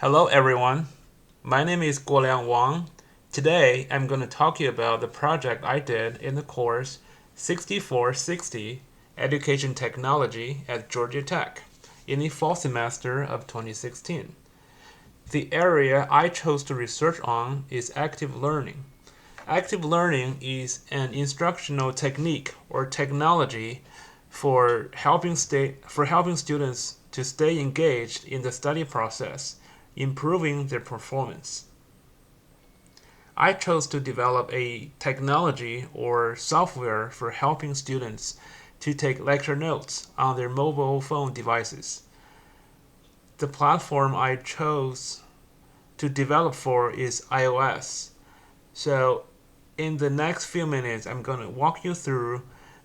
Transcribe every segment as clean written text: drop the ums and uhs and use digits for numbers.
Hello everyone, my name is Guoliang Wang. Today I'm going to talk to you about the project I did in the course 6460 Education Technology at Georgia Tech in the fall semester of 2016. The area I chose to research on is active learning. Active learning is an instructional technique or technology for helping students to stay engaged in the study process, improving their performance. I chose to develop a technology or software for helping students to take lecture notes on their mobile phone devices. The platform I chose to develop for is iOS. So, in the next few minutes, I'm going to walk you through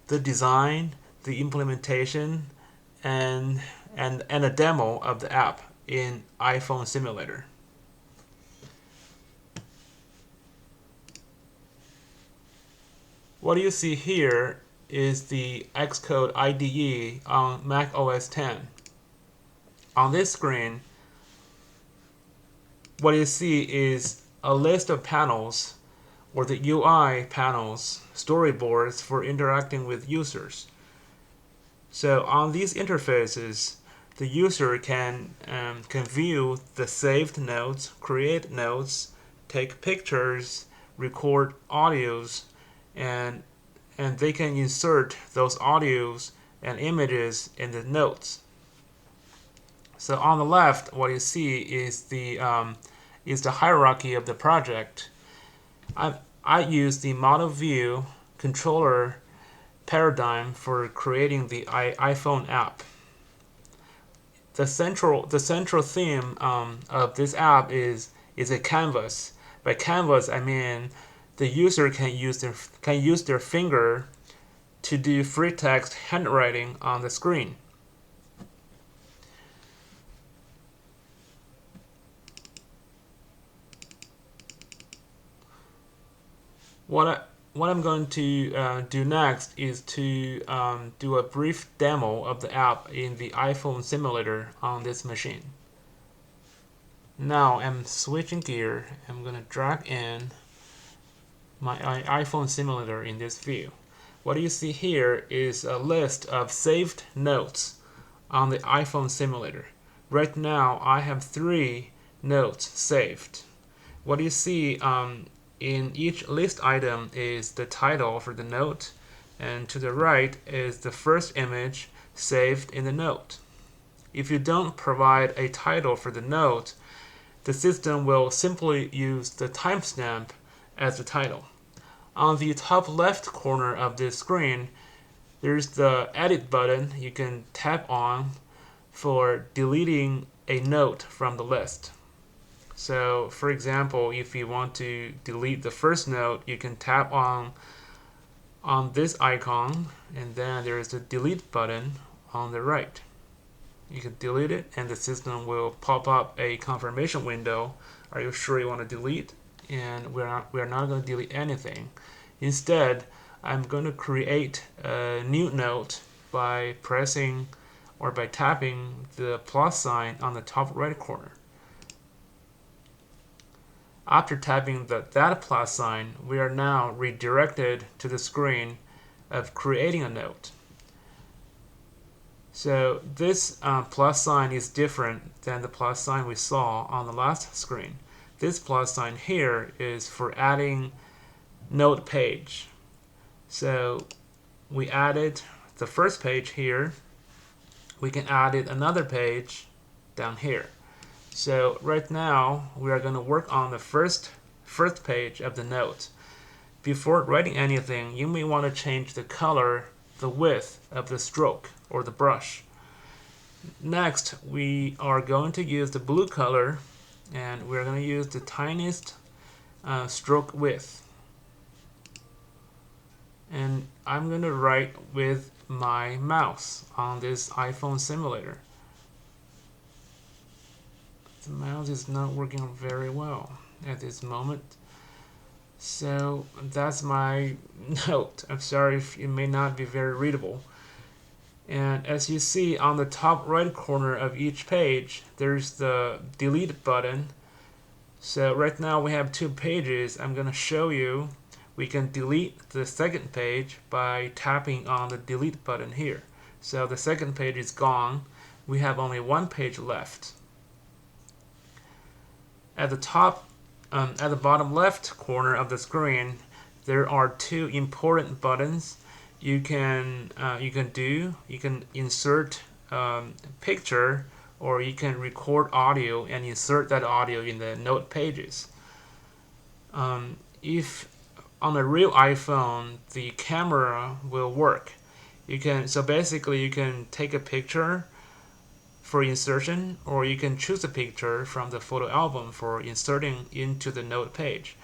the design, the implementation, and, and a demo of the app in iPhone Simulator. What you see here is the Xcode IDE on Mac OS X. On this screen, what you see is a list of panels or the UI panels, storyboards for interacting with users. So on these interfaces, the user can view the saved notes, create notes, take pictures, record audios, and and they can insert those audios and images in the notes. So on the left, what you see is the hierarchy of the project. I use the model view controller paradigm for creating the iPhone app. The central theme of this app is a canvas. By canvas, I mean the user can use their finger to do free text handwriting on the screen. What I'm going to do next is to do a brief demo of the app in the iPhone simulator on this machine. Now I'm switching gear. I'm going to drag in my iPhone simulator in this view. What you see here is a list of saved notes on the iPhone simulator. Right now I have 3 notes saved. What you see in each list item is the title for the note, and to the right is the first image saved in the note. If you don't provide a title for the note, the system will simply use the timestamp as the title. On the top left corner of this screen, there's the edit button you can tap on for deleting a note from the list. So, for example, if you want to delete the first note, you can tap on this icon, and then there's the delete button on the right. You can delete it, and the system will pop up a confirmation window. Are you sure you want to delete? And we're not going to delete anything. Instead, I'm going to create a new note by pressing or by tapping the plus sign on the top right corner. After tapping that plus sign, we are now redirected to the screen of creating a note. So this plus sign is different than the plus sign we saw on the last screen. This plus sign here is for adding note page. So we added the first page here. We can add another page down here. So right now we are going to work on the first page of the note. Before writing anything, you may want to change the color, the width of the stroke or the brush. Next, we are going to use the blue color, and we're going to use the tiniest stroke width. And I'm going to write with my mouse on this iPhone simulator. The mouse is not working very well at this moment. So that's my note. I'm sorry if it may not be very readable. And as you see on the top right corner of each page, there's the delete button. So right now we have 2 pages. I'm going to show you we can delete the second page by tapping on the delete button here. So the second page is gone. We have only 1 page left. At the bottom left corner of the screen, there are 2 important buttons. You can insert picture, or you can record audio and insert that audio in the note pages. If on a real iPhone, the camera will work. So basically you can take a picture for insertion, or you can choose a picture from the photo album for inserting into the note page.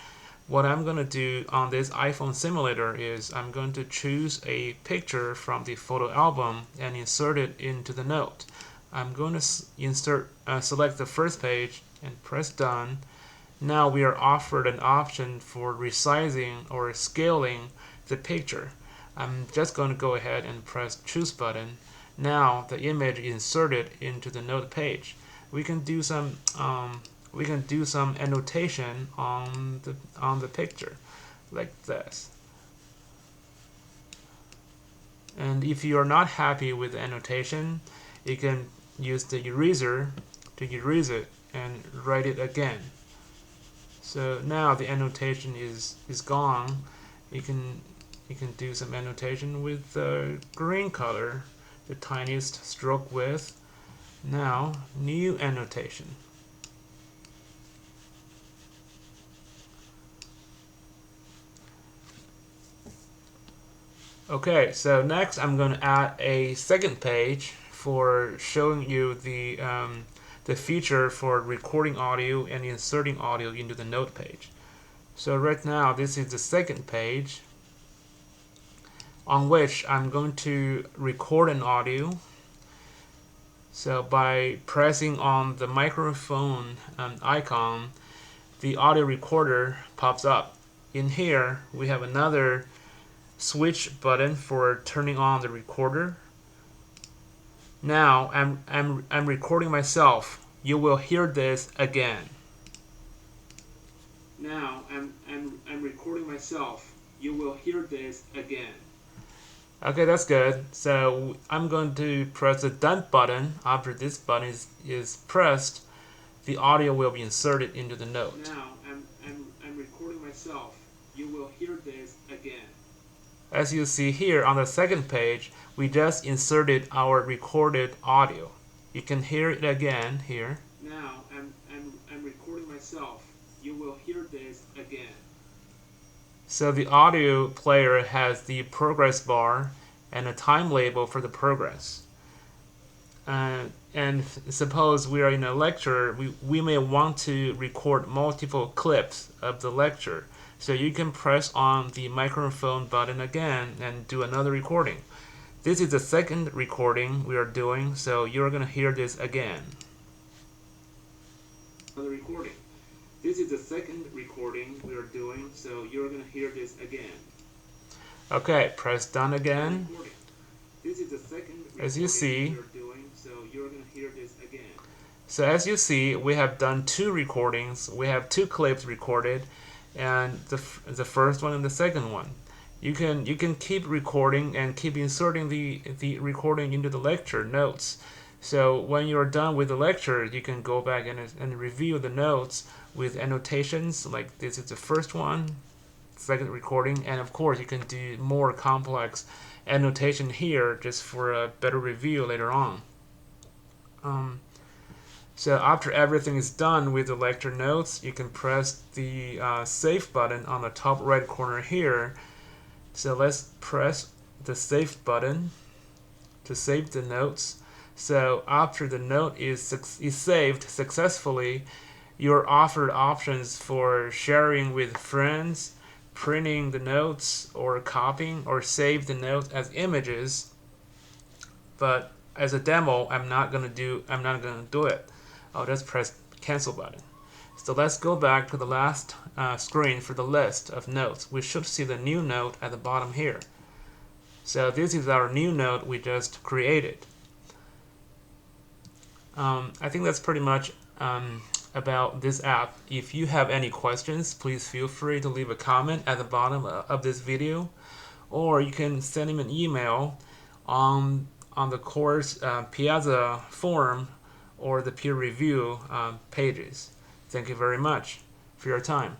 What I'm going to do on this iPhone simulator is I'm going to choose a picture from the photo album and insert it into the note. I'm going to select the first page and press done. Now we are offered an option for resizing or scaling the picture. I'm just going to go ahead and press choose button. Now the image is inserted into the note page. We can do some annotation on the picture, like this. And if you are not happy with the annotation, you can use the eraser to erase it and write it again. So now the annotation is gone. You can do some annotation with the green color, the tiniest stroke width. Now, new annotation. Okay, so next I'm going to add a second page for showing you the feature for recording audio and inserting audio into the note page. So right now this is the second page on which I'm going to record an audio. So by pressing on the microphone icon, the audio recorder pops up. In here we have another switch button for turning on the recorder. Now I'm recording myself. You will hear this again. Now I'm recording myself. You will hear this again. Okay, that's good. So I'm going to press the done button. After this button is pressed, the audio will be inserted into the note. Now I'm recording myself. You will hear this again. As you see here on the second page, we just inserted our recorded audio. You can hear it again here. Now I'm recording myself. You will hear this again. So the audio player has the progress bar and a time label for the progress. And suppose we are in a lecture, we may want to record multiple clips of the lecture. So you can press on the microphone button again and do another recording. This is the second recording we are doing, so you're going to hear this again. Another recording. This is the second recording we are doing, so you're going to hear this again. Okay, press done again. This is the second recording as you see. We are doing, so you're going to hear this again. So as you see, we have done 2 recordings. We have 2 clips recorded, and the first one and the second one. You can keep recording and keep inserting the recording into the lecture notes. So when you're done with the lecture, you can go back and review the notes with annotations, like this is the first one, second recording, and of course you can do more complex annotation here just for a better review later on. So after everything is done with the lecture notes, you can press the save button on the top right corner here. So let's press the save button to save the notes. So after the note is saved successfully, you're offered options for sharing with friends, printing the notes, or copying or save the notes as images. But as a demo, I'm not gonna do it. I'll just press cancel button. So let's go back to the last screen for the list of notes. We should see the new note at the bottom here. So this is our new note we just created. I think that's pretty much about this app. If you have any questions, please feel free to leave a comment at the bottom of this video, or you can send him an email on the course Piazza forum or the peer review pages. Thank you very much for your time.